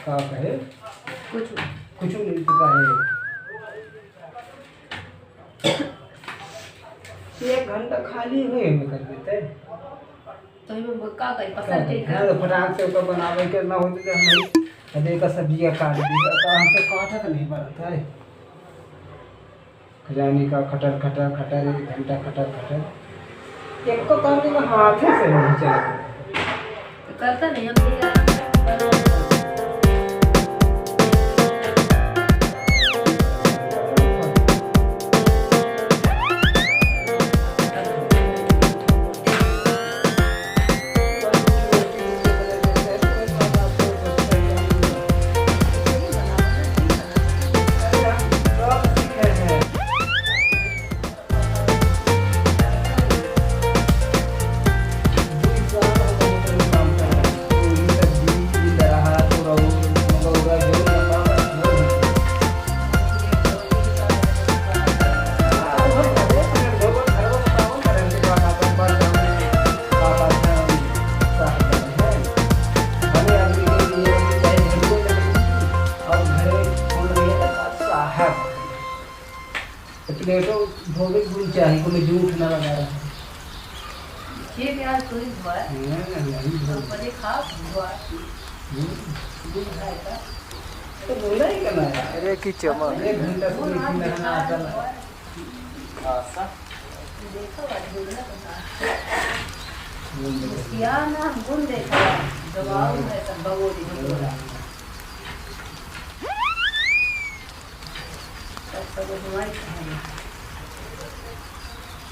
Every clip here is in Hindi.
का कहे कुछ कुछ नहीं तो कहे 1 घंटा खाली हुए में कर देते तो हम का करी पसंद के हाँ तो फटाक से ओकर बनावे के ना होते तो हम कदे का सब्जियां काट दी तो हमसे काटा तो नहीं पड़ता है खजानी का खटर खटर खटर 1 घंटा खटर खटर एक को काम में हाथ से नहीं चला तो करता नहीं हम नहीं प्लेटों धोबे गुल चाहिए को मैं झूठ ना लगा रहा ये यार तू ही हुआ नहीं तो पहले खा हुआ दूध खाए का तो बोला ही करना है अरे की चमक 1 घंटा से नहीं नहाना आता ना आसा देखो आज बोलना तो या ना गुण देखा दबाव में सब भगोरी बोला सब हमारी कहानी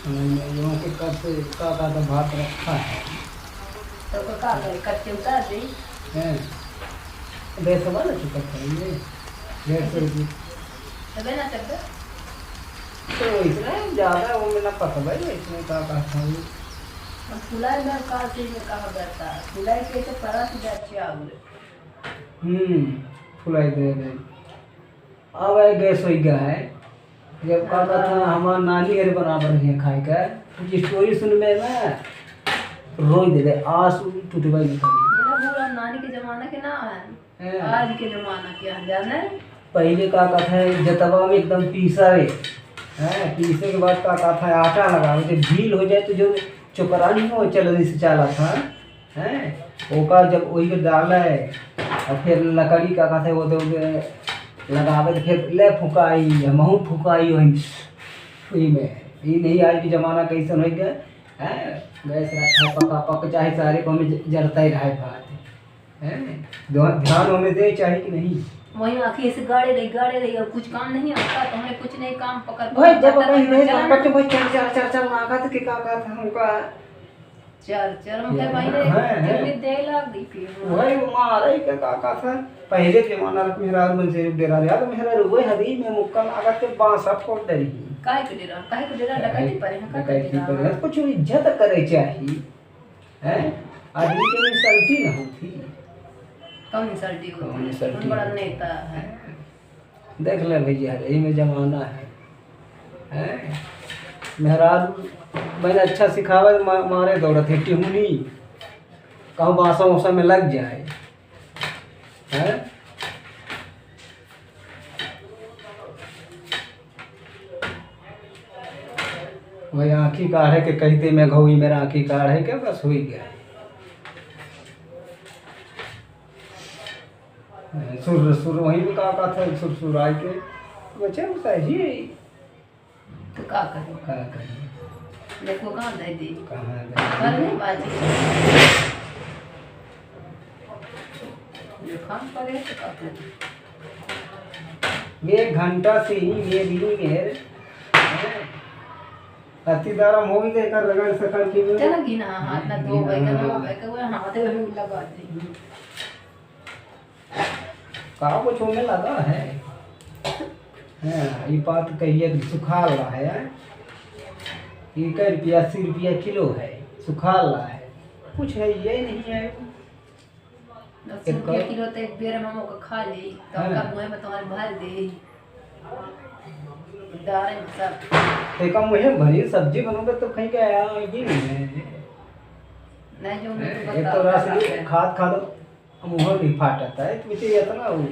यहाँ के कब से का तो भात रखा है तो का करे कच्चे उतार दे हैं 150 वाला चुका खाइए 150 रुपये तबे ना तब तो इतना ज़्यादा वो मेरा पता भाई इसमें का खाऊँ अब फुलाई में का चीज में कहा जाता है फुलाई के तो परात जाती है आगे फुलाई दे दे अब है गैस हो गया है जब कहता था हमारा नानी घर बराबर है खाए का कुछ स्टोरी सुन में ना रोई दे दे आंसू टूटे भाई मेरा पूरा नानी के जमाना के ना है आज के जमाना के जाने पहले का कहता है जतवा में एकदम पीसा रे हैं पीसे के बाद का कहता है आटा लगाओ जब ढील हो जाए तो जो चोकरा नहीं हो चलनी से चला था हैं ओका जब वही के डाला है और फिर लकड़ी का कहता है वो तो लगावे तो फिर ले फुकाई महू फुकाई वही में ये नहीं आज के ज़माना कैसन हो गया है गैस रखा पका पक चाहे सारे को में जरता ही रहा बात है ध्यान होने दे चाहे कि नहीं वही आखिर से गाड़े रही और कुछ काम नहीं आता तो हमने कुछ नहीं काम पकड़ भाई जब कहीं नहीं जाकर तो भाई चल आगा तो के का था हमका चल मुझे भाई ने जल्दी दे लग गई फिर वही मारे के का था पहले के जमाना में मेरा मन से डेरा यार मेरा रुए हदी में मुक्का आगा के बांसा फोड़ दरी काहे के डेरा डकैती पर है का डेरा कुछ इज्जत करे चाहिए हैं आदमी के में सल्टी ना होती कम इंसल्टी होती बड़ा नेता है देख ले भैया यही में जमाना है मेहराज मैंने अच्छा सिखावा मारे दौड़त है टिहुनी कहूँ बासा उसा में लग जाए हैं वही आँखी काढ़े के कहते मैं घोई मेरा आँखी काढ़े के बस हो ही गया सुर वहीं भी का था सुर आए के बच्चे सही तो का करे देखो कहाँ दे दी कहाँ पर नहीं बाजी जो काम करे तो का करे 1 घंटा से ही मेरे अति दारा मोही देकर रगड़ सकल की चला की ना हाथ ना दो भाई का वो हाथ में लगा दी का कुछ होने लगा है ये बात कहिए सुखा रहा है 1 रुपया 80 रुपया किलो है सुखा रहा है कुछ है ये नहीं है 10 रुपया किलो तो एक बेर मामो का खा ली तो का मुंह में तुम्हारे भर दे दाल सब एक मुझे भरी सब्जी बनोगे तो कहीं क्या ये नहीं है नहीं जो मैं एक तो राशि खाद खा दो मुँह नहीं फाटता है तो ये इतना वो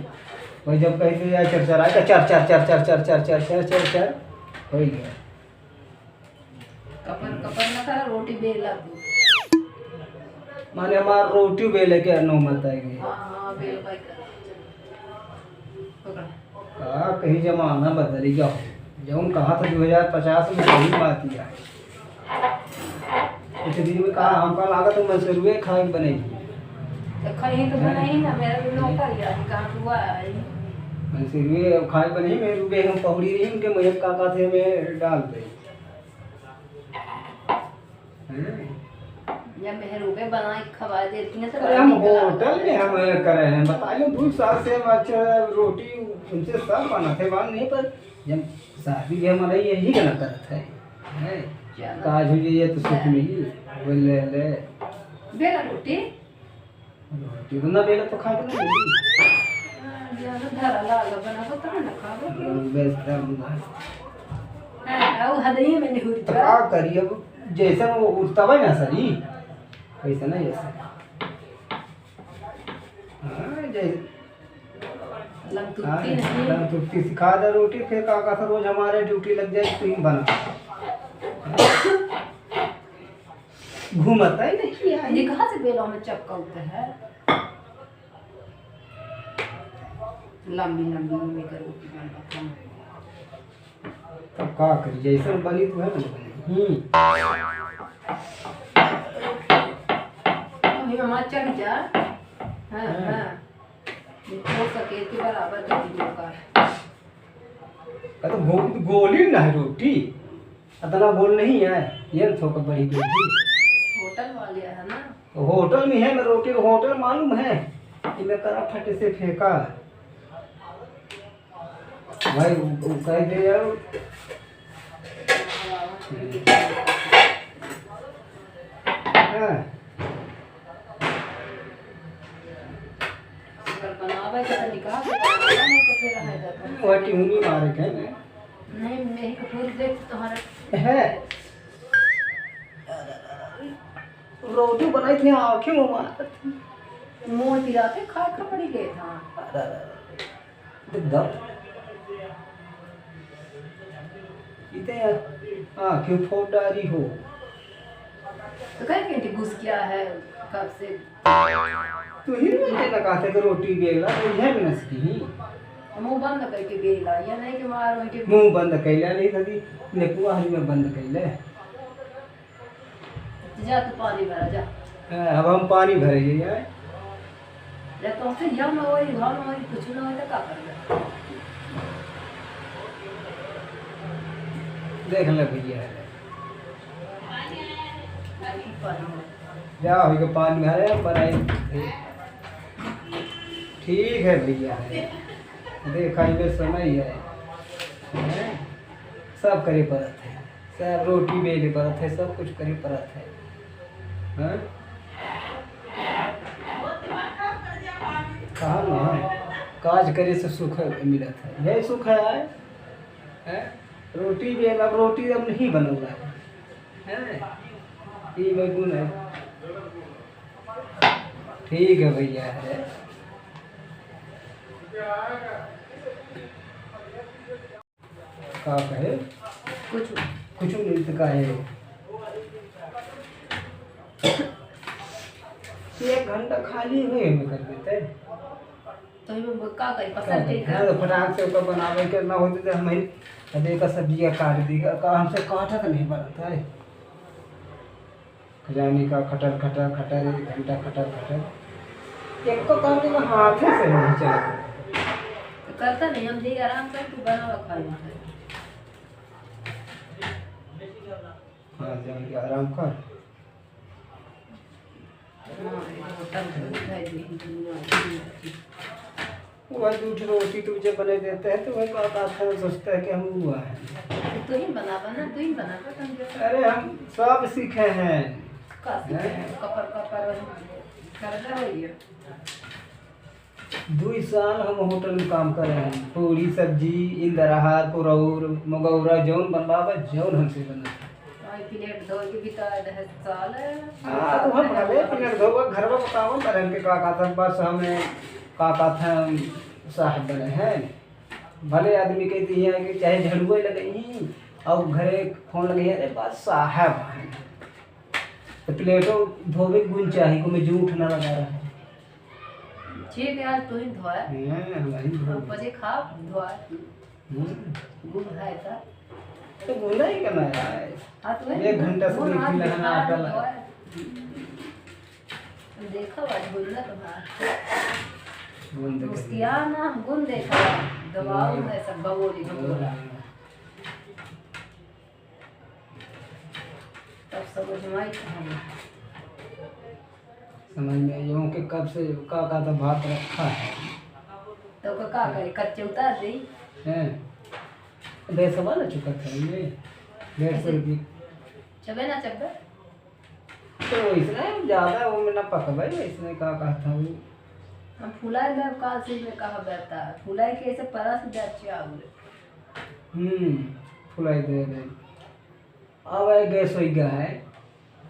भाई जब कहीं से चर चर आएगा चर चर चर चर चर चर चर चर चर चर हो गया। कपर कपर ना कर रोटी बेला तू। माने हमारा रोटी बेले के अनुमत आएगी। हाँ हाँ बेल भाई कर पकड़। कहीं जमाना बदल गया जब कहा था 2050 में सही बात किया इतने दिन में कहा हमका लागा तो मंसूरुए खाए बनेगी तो कहीं तो बनाई ना मेरा भी नौकर यार कहाँ हुआ है मंसूरुए खाए बने मेरे रुपये हम पकड़ी रही उनके मुझे काका थे मैं डाल दे या मेहरूबे बनाए खवा देती हैं तो अरे हम होटल में हम करे हैं बताइए 2 साल से अच्छा रोटी उनसे सब बनाते बात नहीं पर जब शादी भी हमारा यही गलत करत है काज हो ये तो सुख मिली बोले ले बेला रोटी रोटी ना बेला तो खा के नहीं मिली ज्यादा धरा लागा बना हो तो ना खाओ बेस्ता हां वो हदई में नहीं हुई क्या करिए अब जैसा वो उठता है ना सही वैसा नहीं जैसा हाँ जैसे लंतुत्ती नहीं लंतुत्ती सिखा दे रोटी फिर काका से रोज हमारे ड्यूटी लग जाए तो ही बना घूमता ही नहीं यार ये कहाँ से बेलों में चपका होता है लंबी लंबी में कर रोटी बनता तब का करी जैसे बनी तो है ना अभी मम्मा चढ़ जा हाँ हाँ हो सके के बराबर कर दी का तो गोली ना है रोटी इतना गोल नहीं है ये थोड़ा बड़ी रोटी होटल वाले है ना होटल में है मैं रोटी होटल मालूम है कि मैं करा फटे से फेंका भाई वो कह दे यार हाँ बनावे के निकाह नहीं तो फिर रह जाता वो टिहुनी मारे के ना नहीं मैं फिर देख तुम्हारा है रोटी बनाई थी आँखें में मारा मुँह पिलाते खा पड़ी गए था दब इतने आँखें फोड़ डाली हो तो कहीं कहीं घुस गया है कब से तो ही मुझे लगा था कि रोटी बेला तो यह भी नसकी मुंह बंद करके बेला या नहीं कि मारो के मुंह बंद कैला नहीं थी नेपुआ हरी में बंद कैले जा तू पानी भरा जा अब हम पानी भरे यार या तो से जब ना वही घर में वही कुछ ना हो तो का करेगा देख ले भैया पानी जा हो के पानी भरे बनाई ठीक है भैया देखा ये समय है सब करे पड़त है सब रोटी बेले पड़त है सब कुछ करे पड़त है हाँ? कहा ना काज करे से सुख मिलत है यही सुख है रोटी भी अब रोटी अब नहीं बनल रहा है ये बैगुन है ठीक है भैया है का कहे कुछ कुछ नहीं तो कहे 1 घंटा खाली हुए में कर देते तो ये का करी पसंद ठीक है तो फटाक से ओका बनावे के ना होते तो हम कदे का सब्जी काट दी का हमसे काटा तो नहीं बनता है खजानी का खटर खटर खटर 1 घंटा खटर खटर एक को काम में हाथ से नहीं चलता तो करता नहीं हम जी आराम से तू बना खाई हाँ जाएंगे आराम कर वह दूध रोटी तुझे बने देते हैं तो वही बात आता है सोचता है कि हम हुआ है तू ही बना तू ही बना अरे हम सब सीखे हैं कपर कपर करता रहिए 2 साल हम होटल में काम कर रहे हैं पूरी सब्जी इंदराहार पुरौर मगौरा जौन बनवावा जौन हमसे बना प्लेट धो के भी तो है साल है। हाँ तो हम भले प्लेट धोबा घर में बताओ तरह के का था बस हमें का था साहब बने हैं भले आदमी कहती है कि चाहे झड़ुए लगे और घरे फोन लगे अरे बस साहब है तो प्लेटों धोबे गुण चाहिए को मैं जूठ ना लगा रहा है ठीक है आज तू ही धोया हमारी धो बजे खा धोया गुड़ है था तो बोला ही करना है हाँ तो 1 घंटा से देख लेना आटा लगा देखा आज बोलना तुम्हारा बंद कर मुस्किया ना गुण देखा दबाव है सब बबोली बबोला तब समझ में आई कहानी समझ में यूं कि कब से का तो भात रखा है तो का करे कच्चे उतार दी हैं 150 वाला चुका था ये 150 रुपये चबे ना चबे तो इसने ज़्यादा वो में ना पक भाई इसने का कहा था वो हम फुलाई में काल से में कहा बैठा फुलाई के ऐसे परस दे चावल फुलाई दे अब है गैस हो गया है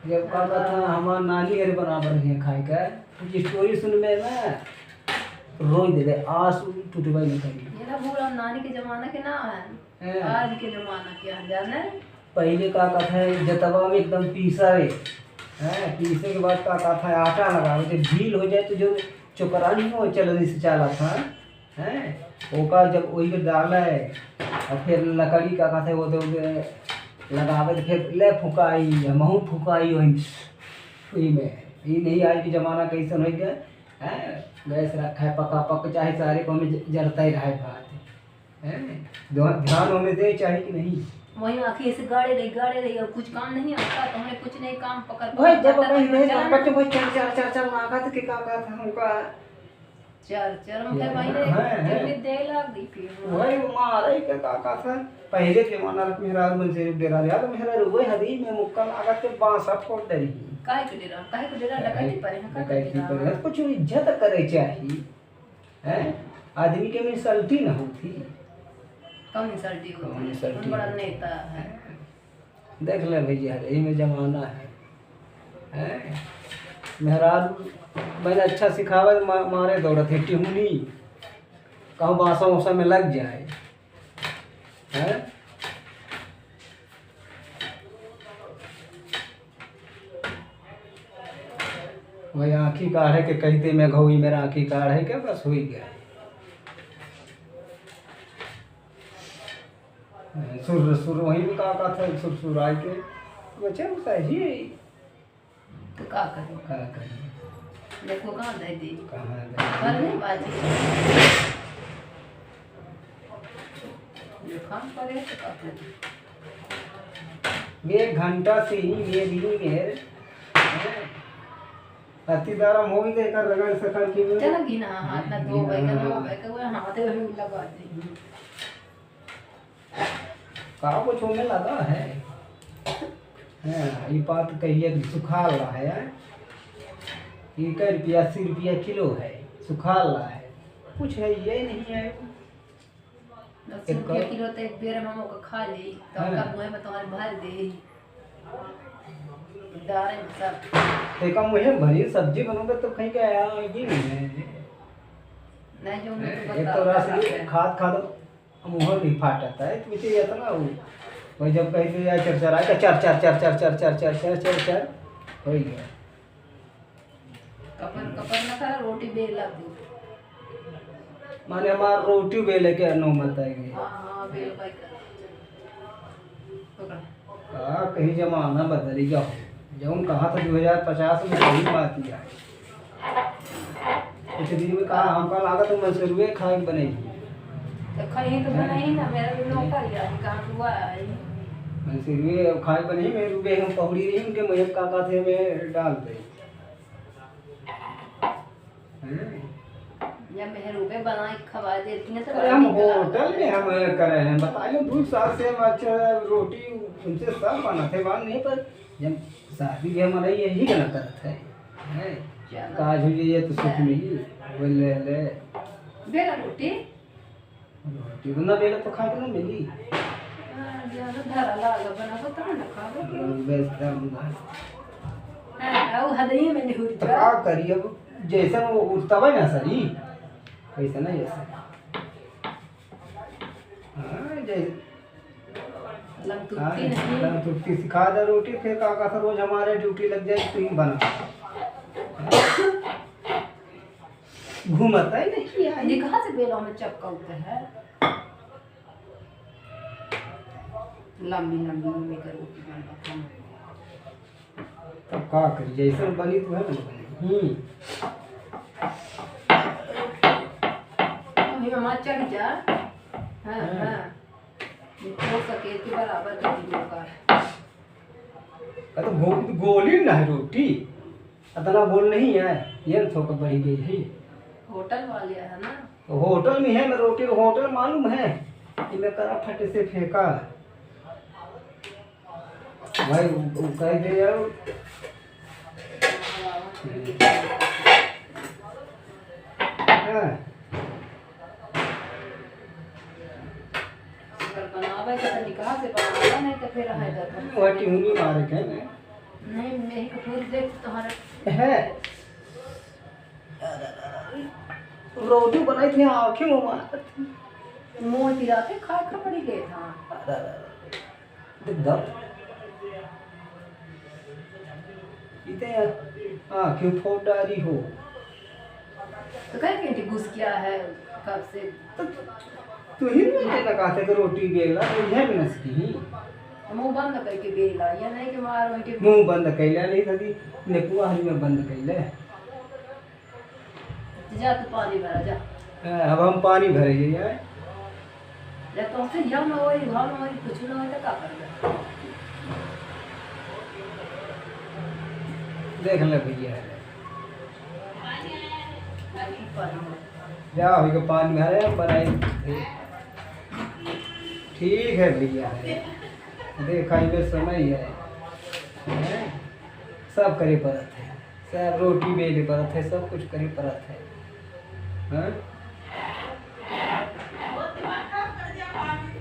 जब कहता था हमारा नानी अरे बराबर है खाए का कुछ स्टोरी सुन में ना रोई दे दे आंसू टूटबे नहीं करी ये ना बोला नानी के जमाना के ना है आज के जमाना के है जाने पहले का कथा है जतवा में एकदम पीसा रे हैं पीसे के बाद का कथा है आटा लगावे जब ढील हो जाए तो जो चोकरानी हो चलनी से चला था हैं ओका जब वही पे डाला है और फिर लकड़ी का कथा है वो तो लगावे तो फिर ले फुकाई महू फुकाई वही में ये नहीं आज के जमाना कैसन हो गया है गैस रखा है पका पक चाहे सारे को हमें जरता ही रहा भात है ध्यान हमें दे चाहे कि नहीं वही आखिर से गाड़े रही और कुछ काम नहीं आता तो हमने कुछ नहीं काम पकड़ भाई जब नहीं बच्चे भाई चल मांगा तो के का था हमका चल हम फिर वही ने जब दे लग दी फिर वही मारे के का था पहले के जमाना में मेरा मन से डेरा याद मेरा वही हदीज में मुक्का लगा के बांस फोड़ दे काहे के डेरा डकैती पर है डकैती पर कुछ इज्जत करे चाहिए हैं आदमी के में सल्टी ना होती कम इंसल्टी हो बड़ा नेता है देख ले भैया यही में जमाना है मेहराज मैंने अच्छा सिखावा मारे दौड़त है टिहुनी कहूँ बासा उसा में लग जाए हैं वही आँखी काढ़े के कहते मैं घोई मेरा आँखी काढ़े के बस हो ही गया सुर सुर वहीं भी का था सुर सुर आए के बच्चे सही तो का करें देखो कहाँ दे दी कहाँ कर नहीं बाजी ये काम करे तो का करें 1 घंटा से ही ये भी मेरे अति दारम हो ही देकर रगड़ सकल की चला गिना हाथ ना दो भाई का वो हाथ में लगा दे का कुछ होने लगा है ये बात कहिए कि सुखा रहा है 1 रुपया 80 रुपया किलो है सुखा रहा है कुछ है ये नहीं है 10 रुपया किलो तो एक बेर मामो का खा ले तो का मुंह में तुम्हारे भर दे दारे सब ते का मुझे भरी सब्जी बनोगे तो कहीं का ये नहीं जो एक तो राशि खाद खाद मुँह नहीं फाटता है तो मुझे इतना वही जब कहीं से जाए चर आए चर हो गया कपर ना खा रोटी बेल लग दी माने हमारा रोटी बेले के नौमत आएगी हां बेल भाई का कहीं जमाना बदल गया जब कहा था 2050 में सही बात ही है कुछ दिन में कहा हमका लागत मसरूए खाए बनेगी तो खाई तो बनाई ना मेरा भी नौकर यार कहां हुआ है मसरूए खाए बने मैं रुपए हम पौड़ी रही उनके मुझे काका थे में डाल दे या मेरे रुपए बनाए खवा देती हैं तो हम होटल में हम करे हैं बताइए 2 साल से हम अच्छा रोटी उनसे सब बनाते बात नहीं पर जब शादी भी हमारा यही गला करता है काज हुई ये तो सुख मिली बोले ले बेला रोटी रोटी तो ना बेला तो खा के ना मिली ज्यादा धरा लागा बना को तो ना खाबो बेस्ता हां हदई में नहीं हुई तो का करी अब जैसा वो उठता ना सरी कैसा नहीं ऐसा हाँ जैसे लग तुत्ती नहीं लग तुत्ती सिखा दे रोटी फिर काका से रोज हमारे ड्यूटी लग जाए तो ही बना घूमता ही नहीं यार ये कहाँ से बेलों में चपका होता है लंबी लंबी में करो कि बनता तब का करी जैसे बनी तो है ना बनी अभी मम्मा चढ़ जा हाँ हाँ हो सके के बराबर कर दियो का तो गोली ना है रोटी इतना गोल नहीं है ये थोड़ा बढ़ी गई है होटल वाले है ना तो होटल में है मैं रोटी होटल मालूम है कि मैं करा फटे से फेंका भाई वो कह दे यार हाँ अगर बनावे तो निकाह से बनावा नहीं तो फिर है तो वो टिहनी मारे के नहीं मैं ही कपूर देख तुम्हारा है रोटी बनाई थी आँखें में मार मुंह तिराते खा पड़ी गए था दब इतने आँखें फोड़ डाली हो तो कह के घुस गया है कब से तू ही नहीं लगाते कि रोटी बेला तो यह भी नसकी मुंह बंद करके बेला या नहीं कि मारो के मुंह बंद कैला नहीं कभी नेकुआ हरी में बंद कैले जा तू पानी भरा जा अब हम पानी भरे यार या तो से या ना होई भाव ना होई कुछ ना होई तो का कर देख ले भैया पानी जा हो के पानी भरे बनाई ठीक है भैया देखा ये समय है सब करे परत है सब रोटी बेले परत है सब कुछ करे परत है हाँ?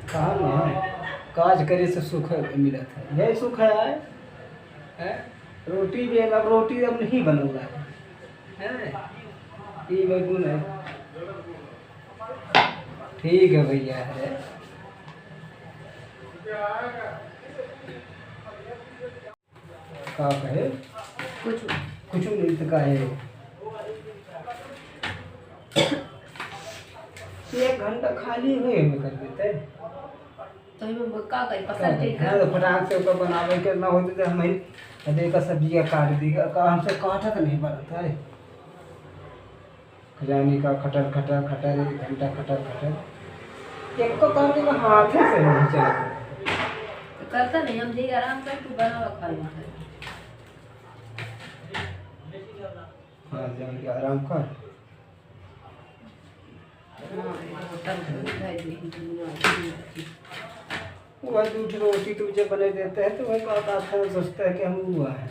कहा ना काज करे से सुख मिलत है यही सुख है रोटी बेल अब रोटी अब नहीं बनल है ये गुण है ठीक है भैया है का कहे कुछ नहीं तो कहे 1 घंटा खाली हुए में कर देते तो हम का करी पसंद ठीक हाँ, तो फटाक से ऊपर बनावे के ना होते तो हम ही अदे का सब्जी काट दी का हमसे काटा तो नहीं बनता है खजानी का खटर खटर खटर 1 घंटा खटर खटर एक को काम में हाथ से नहीं चला तो करता नहीं हम जी आराम कर तू बना खाना है हाँ जान के आराम कर वह दूध रोटी तुझे बने देते हैं तो वही बात आता है सोचता है कि हम हुआ है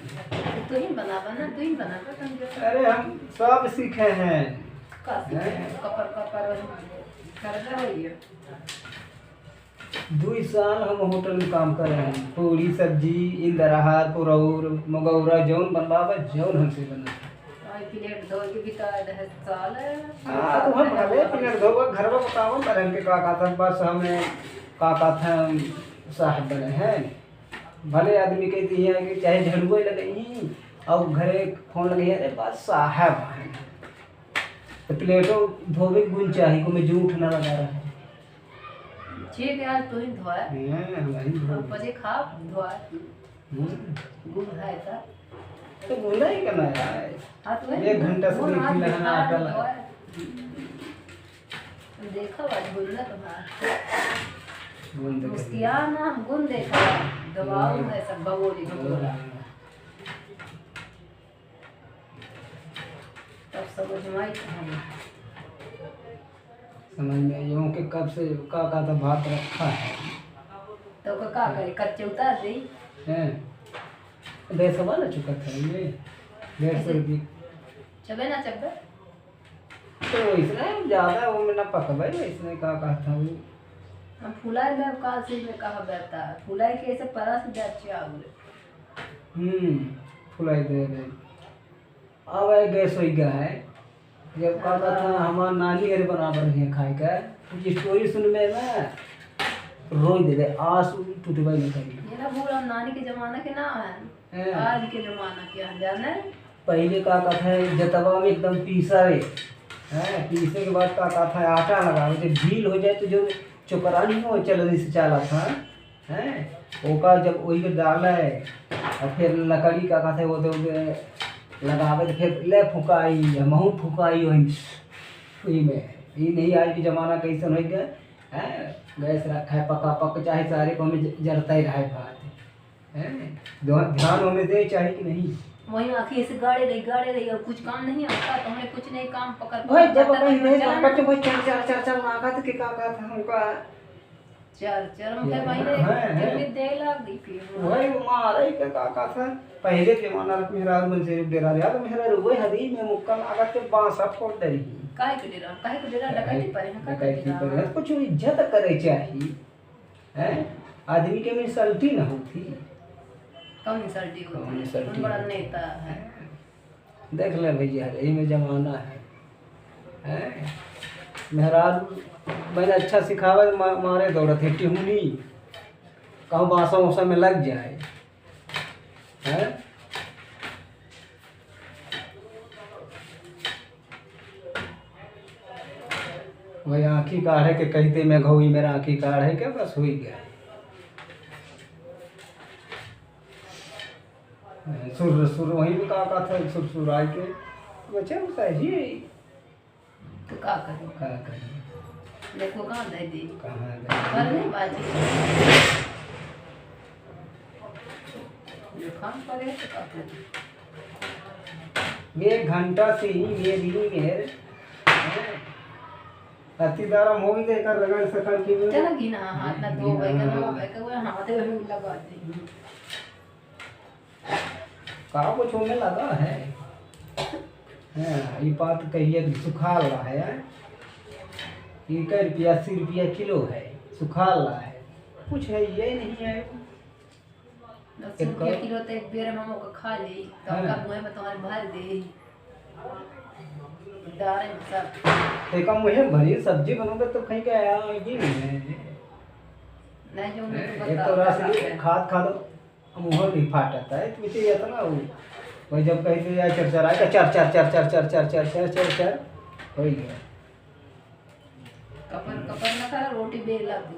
तू ही बना तू ही बना अरे हम सब सीखे हैं कपर कपर करता है 2 साल हम होटल में काम कर रहे हैं पूरी सब्जी इंदराहार पुरौर मगौरा जौन बनवावे जौन हमसे बना प्लेट धो के बिता है साल हाँ तो हम भले प्लेट धो घर में बताओ पर हमके काका था बस हमें काका था साहब बने हैं भले आदमी कहती है कि चाहे झड़ुए लगे ही और घरे फोन लगे अरे बस साहब हैं तो प्लेटों धोवे गुण चाहिए को मैं जूठ ना लगा रहा है ठीक है आज तू ही धोया हमारी बजे खा धोया गुड़ है था तो बोला ही करना है हाँ तो 1 घंटा से देखी लहना आटा लगा देखा आज बोलना तुम्हारा बंद कर मुस्कियान ना गुण देखा दबाव है सब बगोली बोला तब समझ में आई समझ में यूं कि कब से काका तो भात रखा है तो का करे कच्चे उतार दे हैं 150 वाला चुका था ये 150 रुपये चबे ना चबे तो इसने ज़्यादा वो में ना पकवाई इसने का कहा था वो हम फुलाई में काल से में कहा बैठता है फुलाई के ऐसे परस दे अच्छे आगुरे फुलाई दे दे। अब है गैस हो गया है। जब कहता था हमार नानी अरे बराबर है खाए का कुछ स्टोरी सुन में ना रोई दे दे आंसू टूटबे नहीं करी। ये ना बोला नानी के जमाना के ना है आज के जमाना के है जाने पहले का कहता है जतवा में एकदम पीसावे पीसे के बाद का कहता है आटा लगावे तो भील हो जाए तो जो चोकरानी हो चलनी से चाला था ओका जब वही में डाला है और फिर लकड़ी का कहता है वो तो लगावे तो फिर ले फुकाई महू फुकाई वही में ये नहीं आज के ज़माना कैसे हो गया गैस रखा है पका पक चाहे सारे को हमें जलता ही रहा है बात ध्यान होने दे चाहे कि नहीं वही आखिर से गाड़े रही और कुछ काम नहीं आता तो हमें कुछ नहीं काम पकड़ भाई जब कहीं नहीं बच्चे भाई चल आगा तो क्या था हमका चल मुझे भाई ने दे लाग दी फिर वही मारे के का था पहले के माना मेरा मन से दे रहा यार मेरा रुए हदी में मुक्का आगा के बांस फोड़ दे काहे के डेरा डकैती पर है कुछ इज्जत करे चाहिए हैं आदमी के में सल्टी ना होती कौन इंसल्टी बड़ा नेता है देख ले भैया यही में जमाना है मेहराज मैंने अच्छा सिखावा मारे दौड़त है टिहुनी कहूँ बासा वासा में लग जाए हैं वही आँखी काढ़े के कहते मैं घोई मेरा आँखी काढ़े के बस हो गया सुर वही भी का था सुर आए के बच्चे सही तो का करी देखो कहाँ दे दी कहाँ पर नहीं बाजी जो काम करे तो का करी 1 घंटा से ही ये भी मेरे अति दारम हो गई कर लगा सकल की चला की ना हाथ ना दो भाई का वो हाथ में लगा दे का कुछ होने लगा है ये बात कहिए सुखा रहा है ये कै रुपया 80 रुपया किलो है सुखा रहा है कुछ है ये नहीं है 10 रुपया किलो तो एक बेर हम को खा ली तो का मुंह में तुम्हारे भर दे डारे सब ते का मुझे भरी सब्जी बनोगे तो कहीं क्या ये नहीं है नहीं जो एक तो रस खाद खा दो मुँह नहीं फाटता है तो मुझे इतना वही जब कहीं से जाए चर आएगा चर हो गया कपर ना कर रोटी बेल लग दो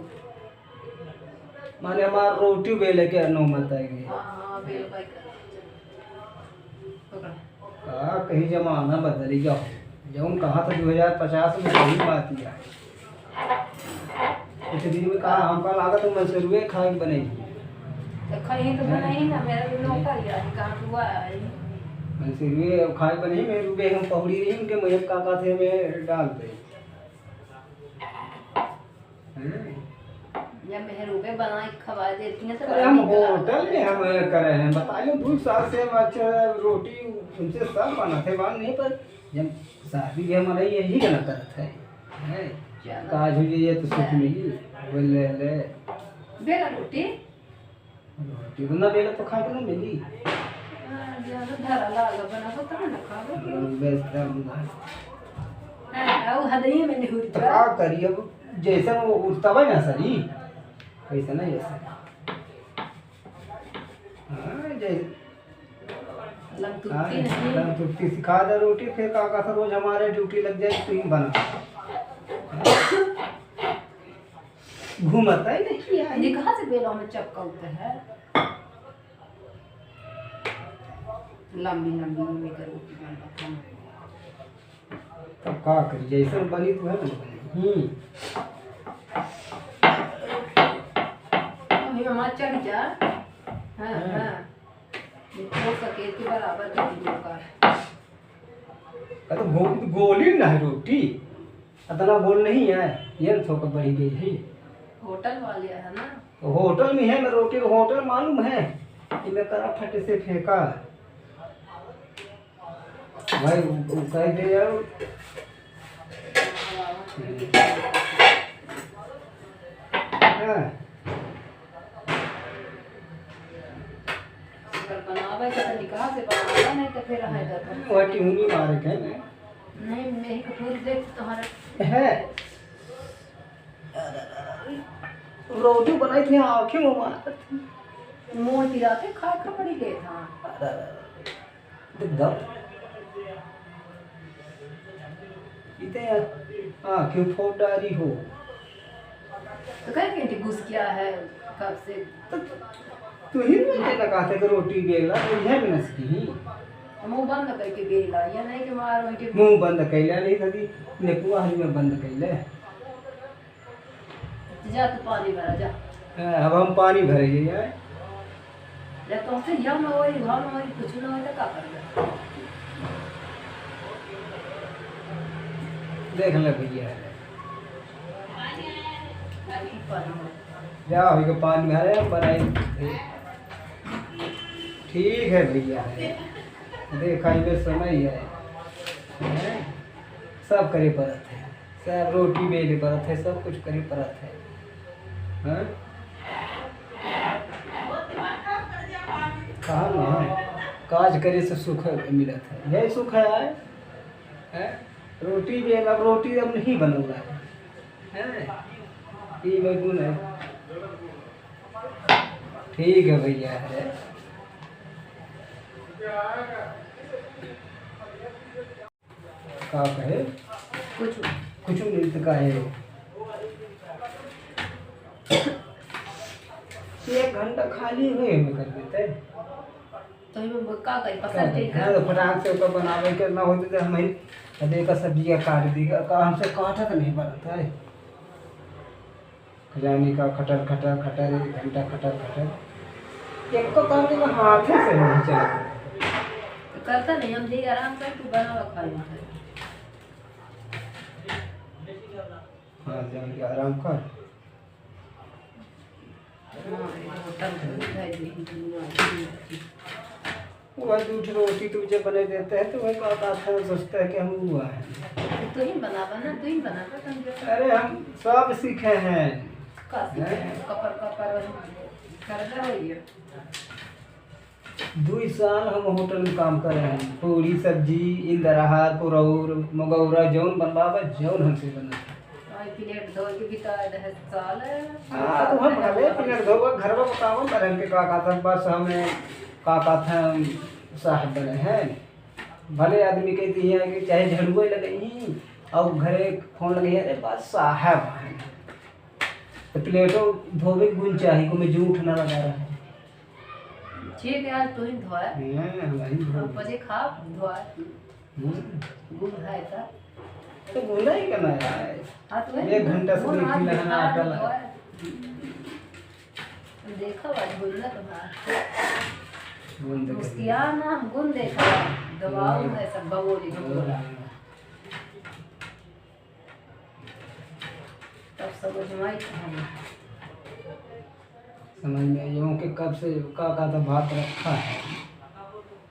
माने हमारा रोटी बेले के नौमत आएगी हां बेल भाई पकड़ का कहीं जमाना बदल जाओ जब कहा था 2050 में सही बात ही है इस दिन में कहा हमका लागत तो मशरूए खाए बनेगी तो खाई तो बनाई ना मेरा भी नौकर यार कहां हुआ है मशरूए खाए बने मेरे रुपए हम पौड़ी रही उनके मयक काका थे में डाल दे या मेरे रुपए बना के खवा देती हैं अरे हम होटल में हम करे हैं बताइए 2 साल से अच्छा रोटी उनसे सब बनाते बान नहीं पर जब शादी भी हमारा यही ना करता है काज हो ये तो सुख मिली वो ले ले बेला रोटी तो ना बेला तो खा के ना मिली ज्यादा धरा लागा बना को तो ना खाओ बेस्ट हां हदई में नहीं तो क्या करिए अब जैसा वो उठता है ना सही वैसा ना जैसा हाँ जैसे लंग सिखा दे रोटी फिर काका था रोज हमारे ड्यूटी लग जाए तो ही बना घूमता ही नहीं यार ये कहाँ से बेलों में चपका होता है लंबी लंबी कर रोटी बनता है तब का करी जैसे बनी तो है ना अभी मम्मा चढ़ जा हाँ हो सके के बराबर कर दीजिए का तो गोली ना है रोटी इतना गोल नहीं है ये थोड़ा बढ़ी गई है होटल वाले है ना तो होटल में है मैं रोटी होटल मालूम है कि मैं करा फटे से फेंका भाई कह दे यार हाँ अगर बनावे के तो निकाह से बनावा नहीं तो फिर है तो वह टिहुनी मारे के नहीं मैं ही कपूर देख तुम्हारा है रोटी बनाई थी आँखें में मार मुंह तिराते खाए खपड़ी ले था दम इतने आँखें फोटारी हो तो कह के घुस गया है कब से तू ही मुझे लगाते कि रोटी बेला तो यह भी नसकी मुंह बंद करके बेला या नहीं कि मारो के मुंह बंद कैला नहीं थी नेपुआ हरी में बंद कैले जा तू पानी भरा जा अब हम पानी भरे जाए जब तुमसे यह न होई भाव न होई कुछ न होई तो का करबे देख ले भैया पानी जा हो के पानी भरे बनाई ठीक है भैया देखा ये समय है सब करे परत है सब रोटी बेले परत है सब कुछ करे परत है हाँ? कहाँ ना काज करे से सुख मिलत है यही सुख है? रोटी बेल अब रोटी अब नहीं बनल है ये गुण है ठीक है भैया है का कहे कुछ नहीं तो कहे 1 घंटा खाली हुए में कर देते तो ये का करी पसंद के हाँ तो फटाक से ऊपर बनावे के ना होते तो हम कदे का सब्जी काट देगा का हमसे काटा तो नहीं बनता है खजानी का खटर खटर खटर 1 घंटा खटर खटर एक को काम में हाथ से नहीं चला करता नहीं हम जी आराम कर तू बना खाए हाँ जाके आराम कर वह दूध रोटी तुझे बने देते हैं तो वह बात आता है सोचता है कि हम हुआ है तू ही बनावा ना तू ही बनावा तुम जो अरे हम सब सीखे हैं कपर कपर कर रहा हो ये 2 साल हम होटल में काम कर रहे हैं पूरी सब्जी इंदराहार पुरौर मगौरा जौन बनवावा जौन हमसे बना प्लेट धो के बिता है साल हाँ तो हम भले प्लेट धोवा घर में बताओ बहन के का था बस हमें का था साहब बने हैं भले आदमी कहती है कि चाहे झड़ुए लगे ही और घरे फोन लगे अरे बस साहब है तो प्लेटों धोवे गुण चाहिए को मैं जूठ ना लगा रहा है ठीक है आज तू ही धोया पजे खा धोया गुड़ है था तो बोला ही करना यार हाँ तो 1 घंटा से देखी लहना आटा लगा देखा आज बोलना तुम्हारा बंद कर मुस्कियाना गुण देखा दवाओं में सब बबोली को बोला तब सब जमाई था समझ में यूं कि कब से का तो भात रखा है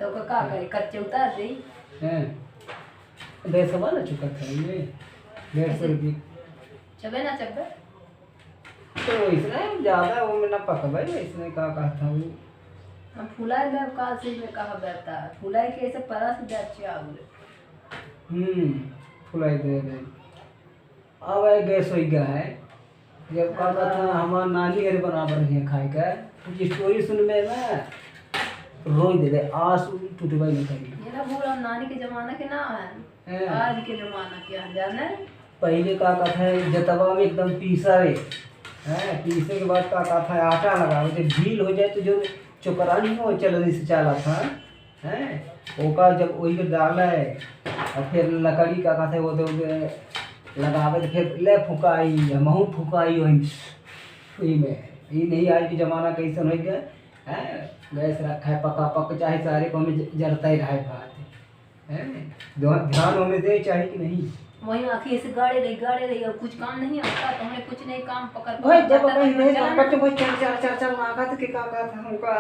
तो का करे कच्चे उतार दे हैं 150 ना चुका था ये 150 रुपये चबे ना चबे तो इसने ज़्यादा वो में ना पकवाई इसने का कहा था वो हम फुलाई ले का से में कहा बैठा फुलाई के ऐसे परस दे चावल फुलाई दे अब गैस हो गया है जब कहा था हमारा नानी घर बराबर है खाए का कुछ स्टोरी सुन में ना रोई दे दे आंसू टूटवाई नहीं करी ये ना बोला नानी के जमाना के ना है आज के जमाना के जाने पहले का कथा है जतवा में एकदम पीसावे पीसे के बाद का कथा है आटा लगावे जब ढील हो जाए तो जो चोकरानी हो चलनी से चला था ओका जब वही के डाला है और फिर लकड़ी का कथा है वो तो लगावे तो फिर ले फुकाई महू फुकाई वही में ये नहीं आज के जमाना कैसन हो गया गैस रखा है पका पक चाहे सारे को में जरता ही रहा भात ध्यान होने दे चाहे कि नहीं वही आखिर ऐसे गाड़े रही और कुछ काम नहीं आता तो हमें कुछ नहीं काम पकड़ भाई जब कहीं नहीं तो कट भाई चल चल चल चल आगा तो के का था हमका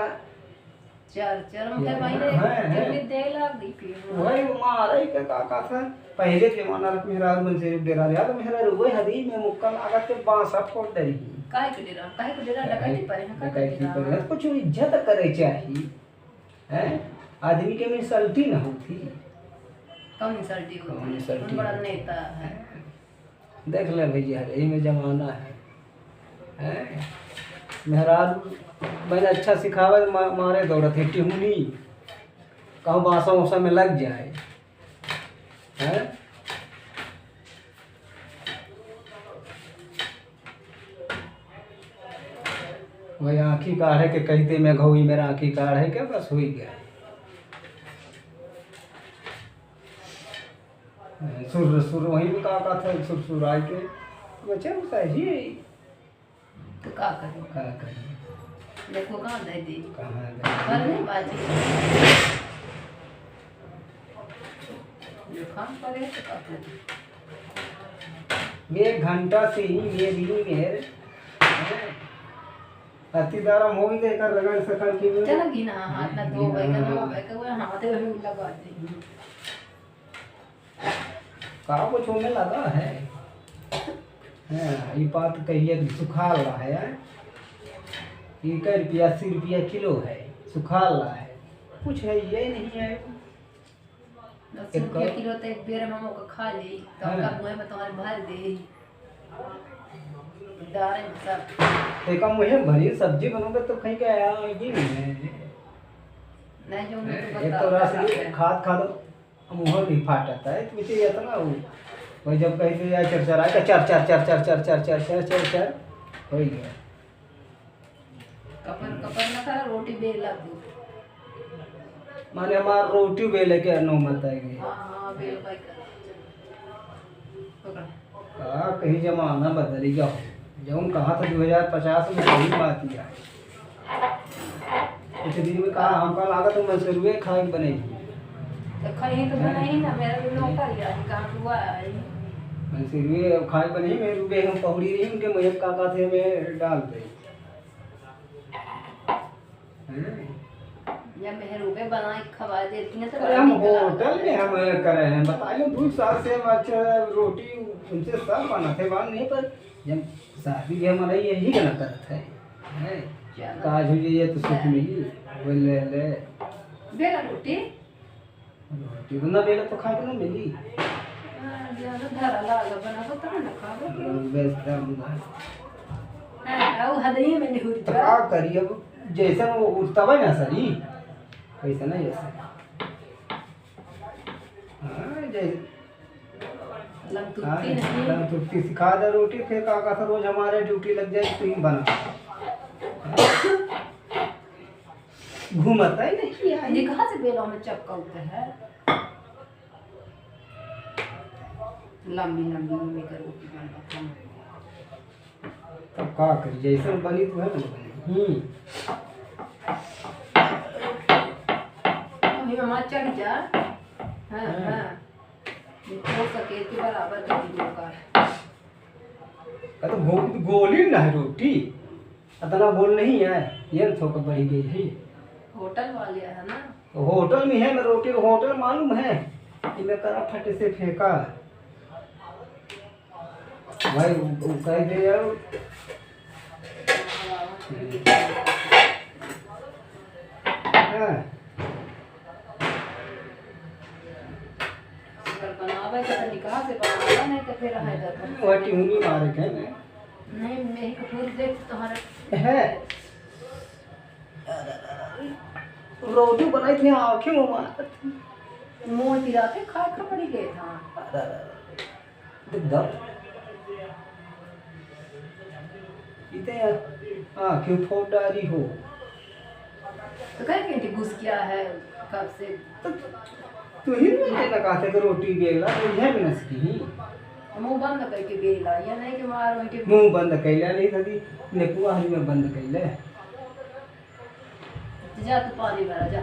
चार मुखे महीने है। जितनी देर लग गई फिर वही मारे के का था पहले के जमाना में मेरा मन से डेरा लिया तो मेरा रुए हदी में मुक्का लागत के बांसा फोड़ दरी काहे को डेरा डकैती पर है का डकैती पर कुछ इज्जत करे चाहिए हैं आदमी के में सल्टी न होती कम इंसल्टी कम इंसल्टी बड़ा नेता है देख ले भैया यही में जमाना है मेहराज मैंने अच्छा सिखावा मारे दौड़त है टिहुनी कहूँ बासा उसा में लग जाए हैं वही आँखी काढ़े के कहते मैं घोई मेरा आँखी काढ़े के बस हो ही गया सुर सुर वहीं में का था सुर सुर आए के बच्चे सही तो का करें का करें देखो कहाँ दे दी कहाँ पर नहीं बाजी जो काम करे तो का करें एक घंटा से ही मेरी मेर अति दारा मोही देकर रगड़ सकल की चला गिना हाथ ना दो भाई का वो हाथ में लगा दे का कुछ होने लगा है ये बात कहिए सुखा रहा है ये का रुपया 80 रुपया किलो है सुखा रहा है कुछ है ये नहीं है 10 रुपया किलो तो एक बेर मामो का खा ली तो का मुंह में तुम्हारे भर दे दारे सब एक मुझे भरी सब्जी बनोगे तो कहीं क्या ये नहीं है नहीं जो मैं एक तो रात खाद खाद मुँह भी फाटता है तो इसे इतना वो वही जब कहीं से चर चर आएगा चर चर चर चर चर चर चर चर चर चर हो गया कपर ना खा रोटी बेला तू माने हमारा रोटी बेले के नौमत आएगी हां बेल भाई पकड़ कहीं जमाना बदल गया जब कहा था 2050 में सही बात ही है कुछ दिन में कहा हम कल आगा तो मंसूरुए खाए बनेगी तो खाई तो बनाई ना मेरा भी नौकर यार कहाँ हुआ है मंसूरुए खाए बने मेरे रुपये हम पकड़ी रही उनके मुझे काका थे में डाल दे या मैं रुपये बनाए खवा देती हैं तो अरे हम होटल में हम करे हैं बताइए 2 साल से हम अच्छा रोटी उनसे सब बनाते बात नहीं पर जब शादी हमारा यही गलत करत है काज हुई ये तो सुख मिली बोले ले बेला रोटी रोटी बना बेला तो खा के ना मिली ज्यादा धरा लागा बना तो तब ना खाओ बेस्ता हां वो हदई में नहीं हुई तो का करिए अब जैसा वो उठता है ना सही कैसा ना जैसा हां जैसे लमतुत्ती नहीं लमतुत्ती सिखा दे रोटी फिर काका से रोज हमारे ड्यूटी लग जाए तो ही बना घूमता ही नहीं यार ये कहाँ से बेलों में चपका होता है लंबी लंबी में कर रोटी बनता तब का करी जैसे बनी तो है ना बनी अभी मामा चढ़ जा हाँ हाँ हो सके तो बराबर कर दीजिए का तो गोली ना है रोटी इतना गोल नहीं है ये थोड़ा बढ़ी गई है होटल वाले है ना होटल में है मैं रोटी होटल मालूम है कि मैं करा फटे से फेंका भाई वो कह दे यार बनावे तो निकाह से बनावा नहीं तो फिर है तो वो टिहुनी मारे के नहीं मैं ही खुद देख तुम्हारा है रोटी बनाई थी आँखें मार मुँह पिलाते खाए खा पड़ी गए था दब इतने आँखें फोड़ डाली हो तो कह के घुस गया है कब से तू ही नहीं लगा थे कि रोटी बेला तो यह भी नसकी मुंह बंद करके बेला या नहीं कि मारो के मुंह बंद कैला नहीं थी नेकुआ हरी में बंद कैले जा तू पानी भरा जा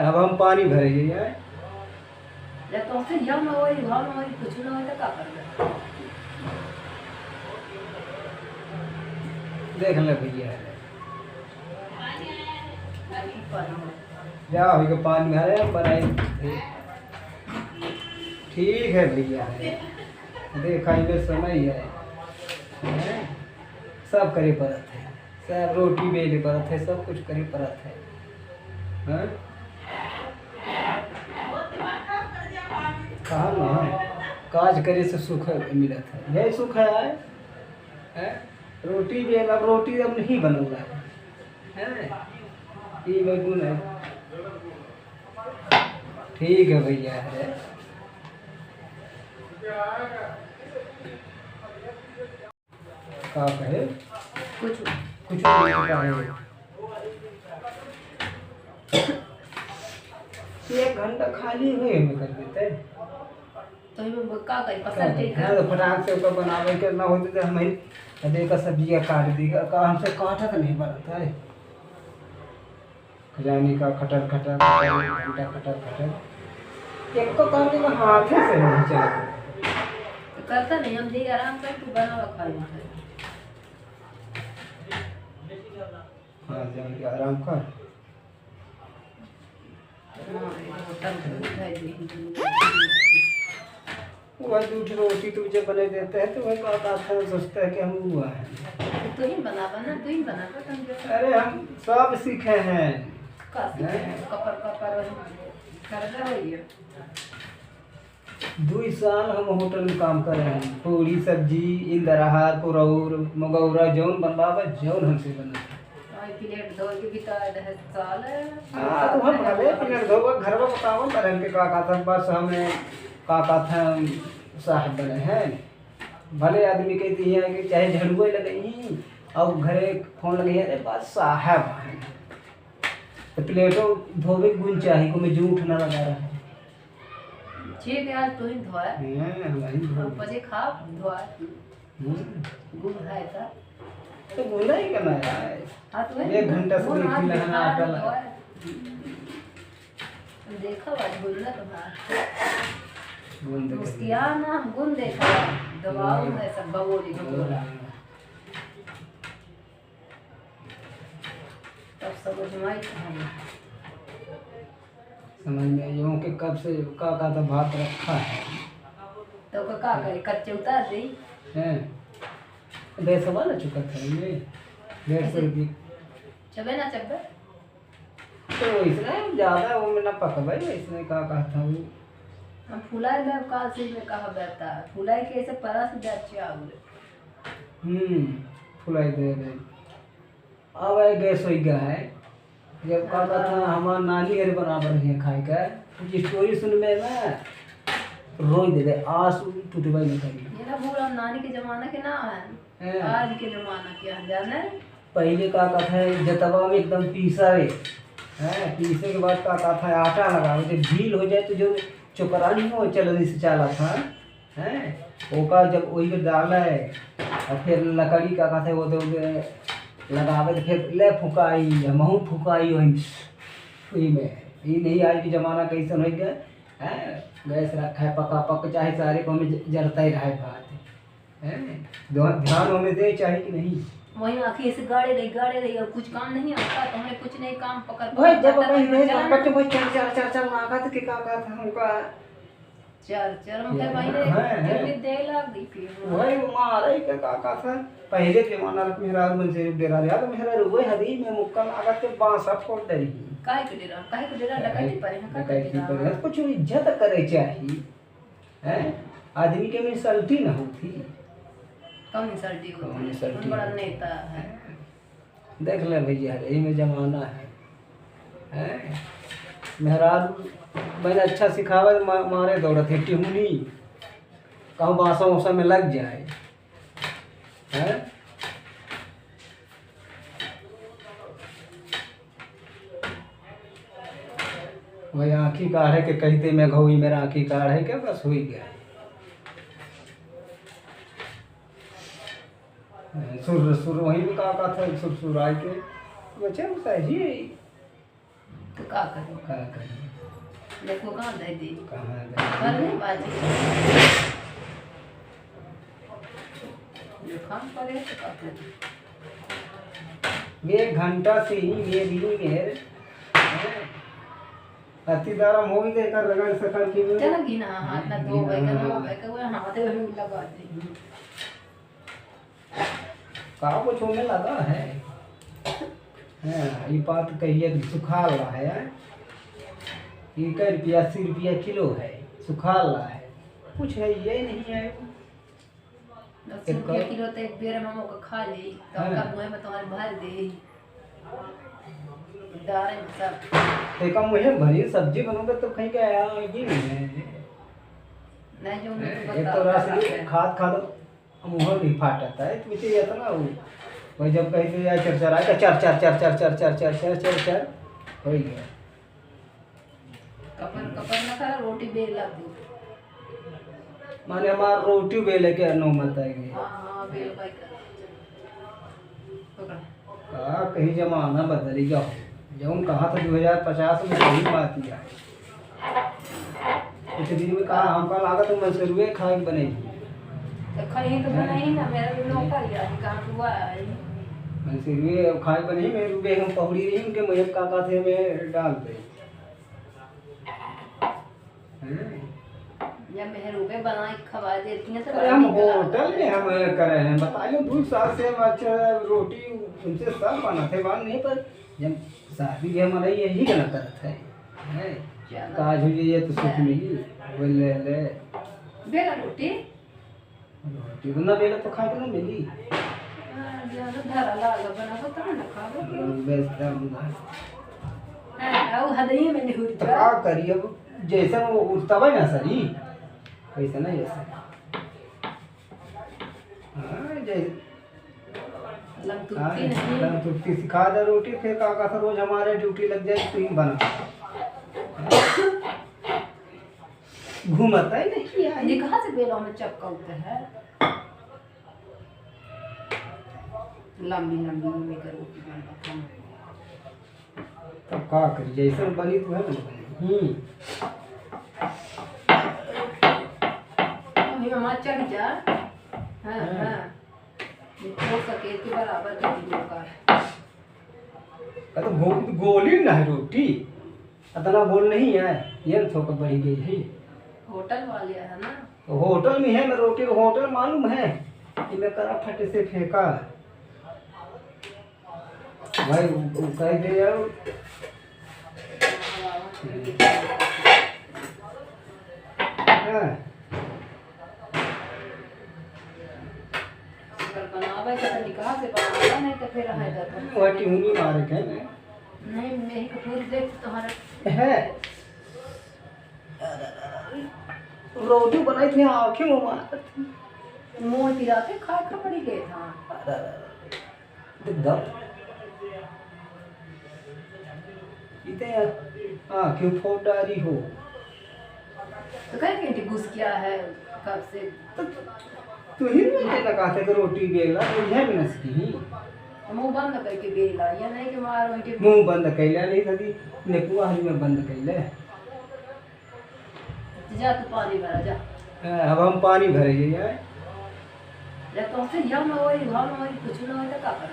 अब हम पानी भरे जाए या तो से जम होई भाव होई कुछ ना होई तो का करबे देख ले भैया पानी पानी जा अभी के पानी में है बनाई। ठीक है भैया है, देखा में समय है, हैं? सब करे पड़त है, सब रोटी बेले पड़त है, सब कुछ करे पड़त है, हैं? कहा ना काज करे से सुख मिलत है, यही सुख है, हैं? रोटी भी अब रोटी अब नहीं बनल रहा है, ये में गुण है। ठीक है भैया है। का कहे कुछ कुछ नहीं कहे। 1 घंटा खाली हुए में कर देते तो ये का करी पसंद ठीक है। तो फटाक से ओकर बनावे के ना होते तो हम ही का सब्जियां काट दी का हमसे काटत नहीं बनता है। खजानी का खटर खटर घंटा खटर खटर एक को काम में हाथ से नहीं चला तो करता नहीं हम दे आराम कर तू बना खाई। हाँ जाके आराम कर। वह दूध रोटी तो मुझे बने देते हैं तो वही बात आता है, सोचता है कि हम हुआ है। तू ही बना तू ही बना कर। अरे हम सब सीखे हैं। कपर कपर करता रहिए। 2 साल हम होटल में काम कर रहे हैं, पूरी सब्जी इंदराहार पुरौर मगौरा जौन बनवावा जौन हमसे बना। प्लेट धो के भी है साल है। हाँ तो हम भले प्लेट धोबा घर में बताओ बरन के का था बस हमें का था साहब बने हैं। भले आदमी कहती है कि चाहे झड़ुए लगे और घरे फोन लगे अरे बस साहब है तो प्लेटों धोबे गुण चाहिए को मैं जूठ ना लगा रहा है। ठीक है आज तू ही धोया पजे खा धोया गुड़ है था तो बोला ही करना है। हाँ तो 1 घंटा से देखी लहना आटा लगा देखा बात बोलना तुम्हारा गुण देख मुस्किया ना गुण देखा दबाव है सब बबोली बबोला तब समझ में आई समझ में यूं कि कब से का तो भात रखा है तो का करे कच्चे उतार दी हैं 150 वाला चुका था ये 150 रुपये चबे ना चबे तो इसने ज़्यादा वो में ना पकवाई इसने का कहा था वो हम फुलाई में का से में कहा बैठा फुलाई के ऐसे परस दे अच्छा फुलाई दे दे अब है गैस हो गया है जब कहता था हमारा नानी घर बराबर है खाए का कुछ स्टोरी सुन में ना रोई दे दे आंसू टूटबे नहीं करी। ये ना बोला नानी के जमाना के ना है आज के जमाना के जाने पहले का कथा है जतवा में एकदम पीसावे हैं पीसे के बाद का कथा है आटा लगावे जब भील हो जाए तो जो चोकरानी हो चलनी से चाला था हैं ओका जब वही पे डाला है और फिर लकड़ी का कथा है वो तो लगावे तो फिर ले फुकाई महू फुकाई वही में ये नहीं आज के ज़माना कैसन हो गया है गैस रखा है पका पक चाहे सारे को हमें जलता ही रहा बात है ध्यान हमें दे चाहे कि नहीं वही आखिर से गाड़े रही और कुछ काम नहीं आता तो हमने कुछ नहीं काम पकड़ भाई जब कहीं नहीं बच्चों को चल आगा तो क्या था हमका चल हम भाई ने दे लाग दी फिर वही मारे के का था पहले के जमाना में मेरा मन से डेरा रहा तो मेरा वही हदीज में मुक्का लगा के बांसा फोड़ दे काहे के डेरा डकैती पर है डकैती पर कुछ इज्जत करे चाहिए हैं आदमी के में सल्टी ना होती कम इंसल्टी होती बड़ा नेता है देख ले भैया यही में जमाना है मेहराज मैंने अच्छा सिखावा मारे दौड़त है टिहुनी कहूँ बासा उसा में लग जाए हैं वही आँखी काढ़े के कहते मैं घोई मेरा आँखी काढ़े के बस हो ही गया सुर सुर वहीं भी का था सुर सुराय के बच्चे सही तो का करें देखो कहाँ दे दी कहाँ कर नहीं बाजी जो काम करे तो का करे 1 घंटा से ही मेरी मेर अति दारम होगी तो एक रगड़ सकल की भी चला घी ना हाथ ना दो बैगन वो बैगन वो हाथ में लगा दे का कुछ होने लगा है। हाँ, ये बात कहिए कि सुखा रहा है। ये कै रुपया 80 रुपया किलो है, सुखा रहा है, कुछ है ये नहीं है। 10 रुपया किलो तो एक बेर में मौका खा ले तो हाँ। का मुंह में तुम्हारे भर दे दारे में सब ते का मुझे भरी सब्जी बनोगे तो कहीं का ये नहीं है। नहीं जो मुझे एक बता तो रास्ते खाद खाद मुँह नहीं फाटता है तो इसे इतना वही जब कहीं से यार चर चर आएगा चर चर चर चर चर चर चर चर चर चर हो गया। कपर कपर ना कर रोटी बेल दी माने हमार रोटी बेले के नौमत आएगी। हां बेल भाई कर पकड़ कहीं जमाना बदल गया जब कहा था 2050 में सही बात ही है। कुछ दिन में कहा हमका लागत मसरूए खाए बनेगी तो खरी तो बनाई ना मेरा भी नौकर यार कहां हुआ है मसरूए खाए बने मैं रुपए हम पहुड़ी रही उनके मुझे काका थे मैं डाल दे या मेरे रुपए बनाए खवा देती हैं तो अरे हम होटल में हम करे हैं बताइए 2 साल से हम अच्छा रोटी उनसे सब बनाते बात नहीं पर जब शादी के हमारा यही गला करता है काज हुई ये तो सुख मिली बोले ले बेला रोटी रोटी तो ना बेला तो खाए तो ना मिली ज्यादा धरा लाल बना तो ना खाओ बेस्ट है हां वो हदई में नहीं हुई तो क्या करिए अब जैसा वो उठता है ना सरी वैसा नहीं ऐसा हाँ जैसे लंतुती नहीं तुर्ती सिखा दे रोटी फिर काका से रोज हमारे ड्यूटी लग जाए तो ही बना घूमता ही नहीं यार ये कहाँ से बेलों में चपका होता है लंबी लंबी में कर रोटी बनता है तब का करी जैसे बनी तो है ना बनी अभी मम्मा चढ़ जा हाँ हाँ हो सके के बराबर कर दीजिए का तो गोली ना है रोटी इतना गोल नहीं है ये थोड़ा बढ़ी गई है होटल वाले है ना तो होटल में है मैं रोटी होटल मालूम है कि मैं करा फटे से फेंका भाई वो कह दे यार हाँ अगर बनावे तो निकाह से बनावा नहीं तो फिर है तो वो टिहनी मारे के नहीं मैं ही कपूर देख तुम्हारा है रोटी बनाई थी आँखें में मार मुंह तिराते खा पड़ी गए था दम इतने आँखें फोड़ डाली हो तो कह के घुस गया है कब से तू ही मुझे लगाते कि रोटी बेला तो यह भी नसकी मुंह बंद करके बेला या नहीं कि मारो के मुंह बंद कैला नहीं थी नेकुआ ही में बंद कैले जा तू पानी भरा जा अब हम पानी भरे जाए जब तुमसे यह न हो भाव न हो कुछ न हो तो क्या कर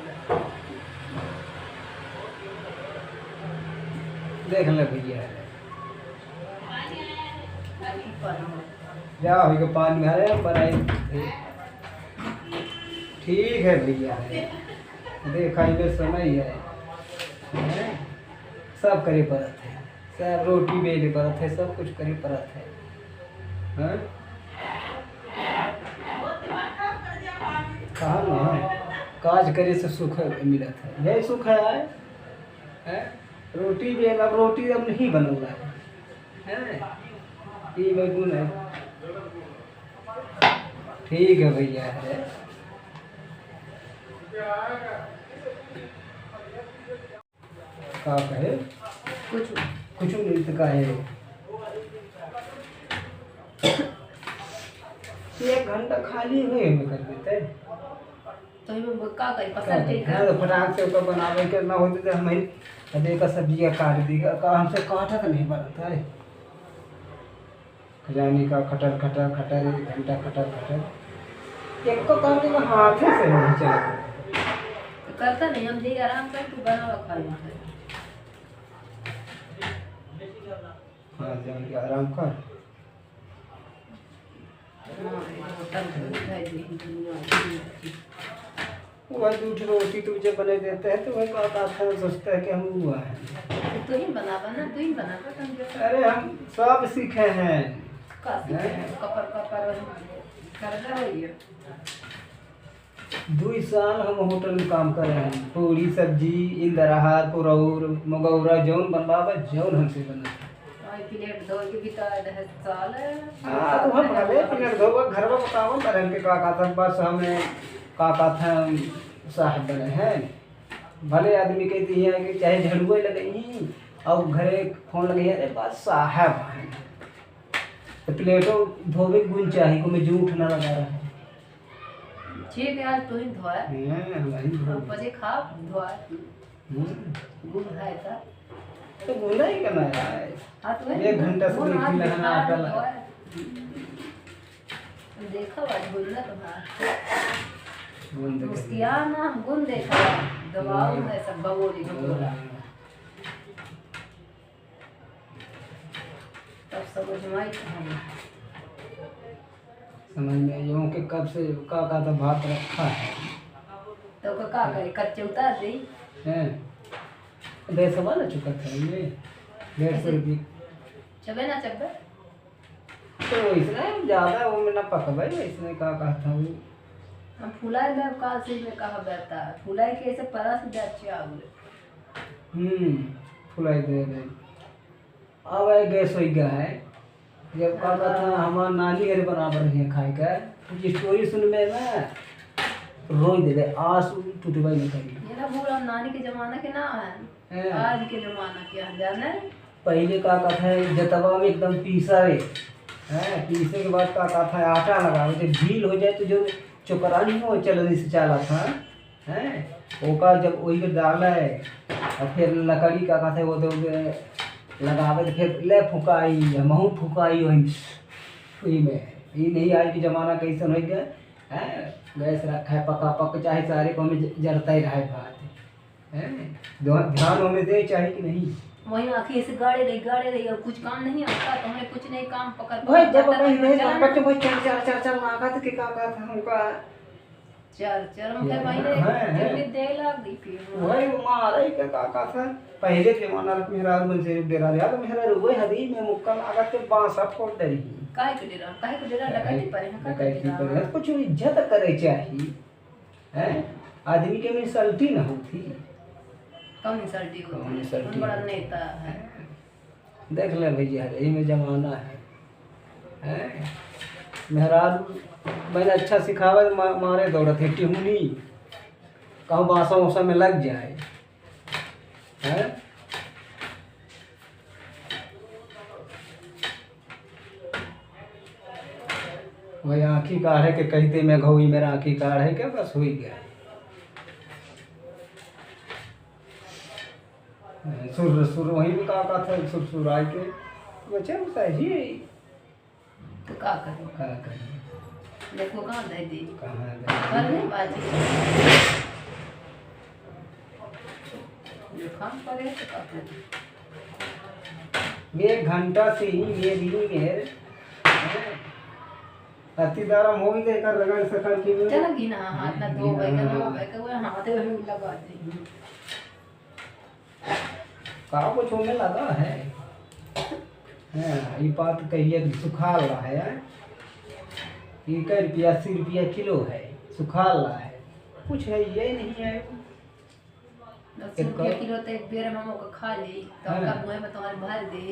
देख ले भैया पानी जा हो पानी भरे बनाई ठीक है भैया देखा ये समय है सब करे परत है सब रोटी बेले परत है सब कुछ करे परत है हाँ? कहा ना काज करे से सुख मिलत है यही सुख है? रोटी बेल अब रोटी अब नहीं बनल है ये में गुण है ठीक है भैया है का कहे कुछ नहीं तो कहे 1 घंटा खाली हुए में कर देते तो ये का करी पसंद ठीक है तो फटाक से ओकर बनावे के ना होते तो हम ही का सब्जी काट देगा का हमसे काटा तो नहीं बनता है खजानी का खटर खटर खटर 1 घंटा खटर खटर एक को काम के हाथ से नहीं चलता करता नहीं हम जी आराम कर तू बना खाना है हाँ जाके आराम कर। हाँ, होटल में दिखाई देगी दुनिया। वही दूध रोटी तुझे बने देते हैं तो वही बात आता है, सोचता है कि हम हुआ है। तू ही बनावा ना, तू ही बनावा तुम जो अरे हम सब सीखे हैं। का सीखे कपर कपर करता है ये। 2 साल हम होटल में काम कर रहे हैं, पूरी सब्जी इंदराहार पुरौर मगौरा जौन बनवावे जौन हमसे बना। आई प्लेट धो के बिता है साल है। हाँ तो हम भले प्लेट धोबा घर में बताओ बरन के का था, बस हमें का था साहब बने हैं। भले आदमी कहती है कि चाहे झड़ुए लगे और घरे फोन लगे अरे बस साहब हैं। तो प्लेटों धोबे के गुण चाहिए को मैं जूठ ना लगा रहा है। ठीक है आज तू ही धोया। वही धो। बजे खा धोया। गुड़ है था। तो गुना ही करना है। हाँ तो 1 घंटा से देखी लगाना आटा लगा। देखा आज गुना तुम्हारा। गुन देख। मुस्किया ना गुन देखा। दबाव में सब बगोली बोला। तब समझ में आई कहानी। समझ में यूँ कि कब से का तो भात रखा है। तो का करे कच्चे उतार दी। हैं 150 ना चुका था ये 150 रुपये। चबे ना चबे। तो इसने ज़्यादा वो में ना पकवाई इसने का था वो। हम फुलाए में काल से में कहा बैठा फुलाए के ऐसे परा से जाचे आउरे। फुलाई दे अब है गैस हो गया है। जब का था हमारा नानी घर बराबर है खाए का कुछ स्टोरी सुन में ना रोई दे दे आंसू टूटवाई नहीं करी। ये ना बोला नानी के जमाना के ना है आज के जमाना के जाने। पहले का था जतवा में एकदम पीसावे हैं, पीसे के बाद का था आटा लगावे जब ढील हो जाए तो जो चोकरानी हो चलनी से चला था हैं ओका जब वही को डाला है और फिर लकड़ी का था वो तो लगावे तो फिर ले फुकाई महू फुकाई वही में ये नहीं आज के ज़माना कैसे हो गया है। गैस रखा है पका पक चाहे सारे को हमें जरता ही रहा है बात है। ध्यान हमें दे चाहे कि नहीं। वही आखिर से गाड़े रही और कुछ काम नहीं आता तो हमें कुछ नहीं काम पकड़ भाई जब कहीं नहीं बच्चे भाई चल मांगा तो क्या था हमका चल मुझे भाई ने जल्दी दे लाग दी फिर वही वो मारा ही का था पहले जमाना में मेरा मन से डेरा यार मेरा रुए हदी में मुक्का लगा के बांस फोड़ दे काहे के डेरा लगाती पर है का कुछ इज्जत करे चाहिए हैं आदमी के में सल्टी ना होती। कौन इंसल्टी हो बड़ा नेता है। देख ले भैया यही में जमाना है मेहराज मैंने अच्छा सिखावा मारे दौड़त है टिहुनी कहूँ बासा वासा में लग जाए हैं। वही आँखी काढ़े के कहते मैं घोई मेरा आँखी काढ़े के बस हो ही गया। सुर वहीं भी का था सुर आए के बच्चे सही तो का करें देखो कहाँ दे दी कहाँ कल नहीं बाजी जो काम करे तो का करें। 1 घंटा से ही ये भी मेरे अति दारम हो ही देकर लगा सकल की चला की ना हाथ ना दो भाई का वो हाथ में लगा दे का कुछ होने लगा है ये बात कहिए सुखा रहा है ये का रुपया 80 रुपया किलो है सुखा रहा है कुछ है ये नहीं है 10 रुपया किलो तो एक बेर मामो का खा ली तो का मुंह में तुम्हारे भर दे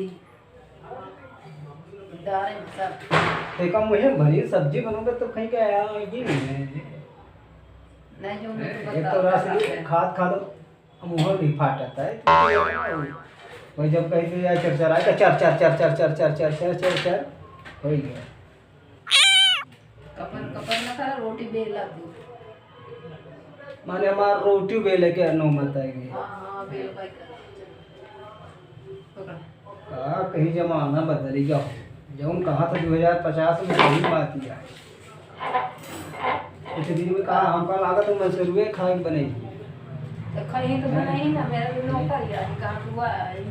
दारे सब ते का मुझे भरी सब्जी बनोगे तो कहीं क्या ये नहीं है नहीं जो एक तो रस खाद खा लो मुँह भी फाटता है वही जब कहते यार चरचरा है चर चर चर चर चर चर चर चर चर चर हो गया कपर ना खा रोटी बेल ला दो माने हमारा रोटी बेले के अनुमत है हां बेल भाई पकड़ का कहीं जमाना बदल गया जब कहा था 2050 में सही बात ही है कुछ दिन में कहा हमका लागत तो मशरूम खाए बनेगी तो कहीं तो बनाई ना मेरा भी नौकर यार कहाँ हुआ है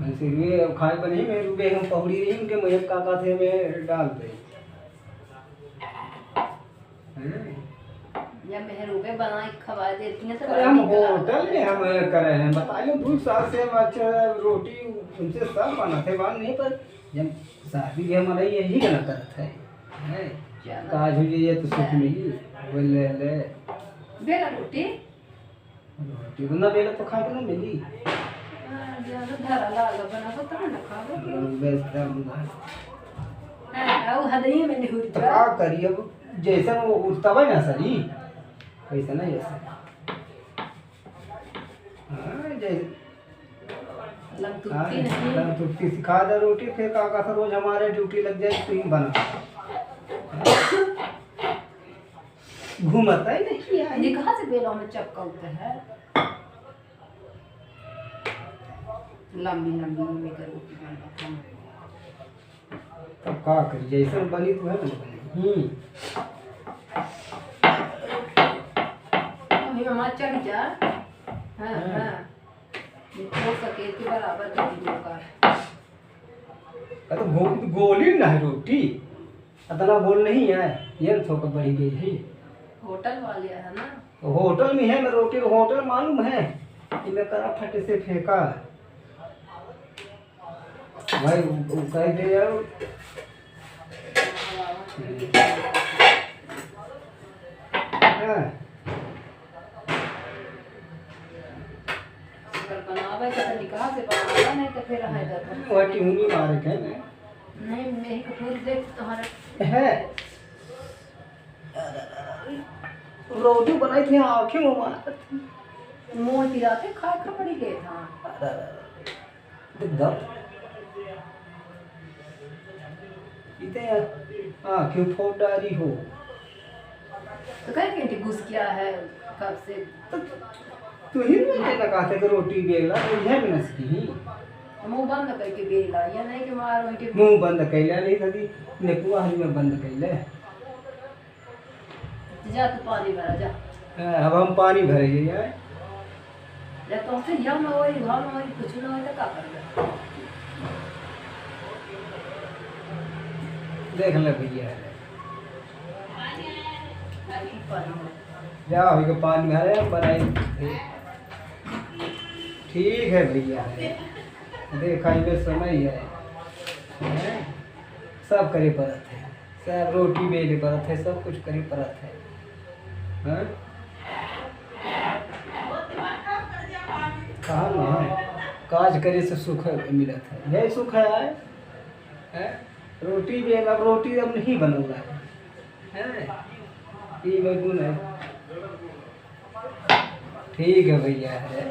इसलिए अब खाए पर नहीं मैं रुपये हम पकड़ी रही उनके मैं काका थे मैं डाल दे या मेहरूबे बना के खवा देती हैं तो अरे हम होटल में हम करे हैं बताइए 2 साल से हम अच्छा रोटी उनसे सब बनाते बात नहीं पर जब शादी भी हमारा यही ना करत है काज हो जाइए तो सुख मिली वो ले ले बेला रोटी रोटी बना बेला तो खा के ना मिली ज्यादा धरा लागा बना को तब ना खाओ बेस्ता हां वो हदई में नहीं हुई तो का करिए अब जैसा वो उठता है ना सही वैसा नहीं ऐसा हाँ जैसे लग तुक्की नहीं लग तुक्की सिखा दे रोटी फिर काका से रोज हमारे ड्यूटी लग जाए तो ही बना घूमता ही नहीं यार ये कहाँ से बेलों में चपका होता है लंबी लंबी में कर रोटी बनाता हूँ तब का करी जैसे बनी तो है ना बनी अभी मम्मा चढ़ जा हाँ हाँ हो सके तो बराबर कर दी होगा तो गोली ना है रोटी इतना गोल नहीं है ये थोड़ा बढ़ी गई है होटल वाले है ना तो होटल में है मैं रोटी होटल मालूम है कि मैं करा फटे से फेंका भाई वो कह दे यार हाँ अगर बनावे तो निकाह से बनावा नहीं तो फिर है तो वो टिहुनी मारे के नहीं मैं कपूर देख तुम्हारा है रोटी बनाई थी आँखें में मार मुंह तिराते खाए का पड़ी गए था दब इतने आँखें फोड़ डाली हो तो कह के घुस गया है कब से तू ही मुझे लगा थे कि रोटी बेला तो यह भी नसकी मुंह बंद करके बेला या नहीं कि मार उनके मुंह बंद कैला नहीं थी नेकुआ हरी में बंद कैले जा तू पानी भरा जा अब हम पानी भरेंगे यार या तो से या मैं वही भाव में वही कुछ ना हो तो का कर देख ले भैया पानी जा अभी को पानी भरे बनाई ठीक है भैया देखा ये समय है सब करे परत है सब रोटी बेले परत है सब कुछ करे परत है हाँ? कहाँ ना काज करे से सुख मिलत है यही सुख है रोटी बेल अब रोटी अब नहीं बनल रहा है ये गुण है ठीक है भैया है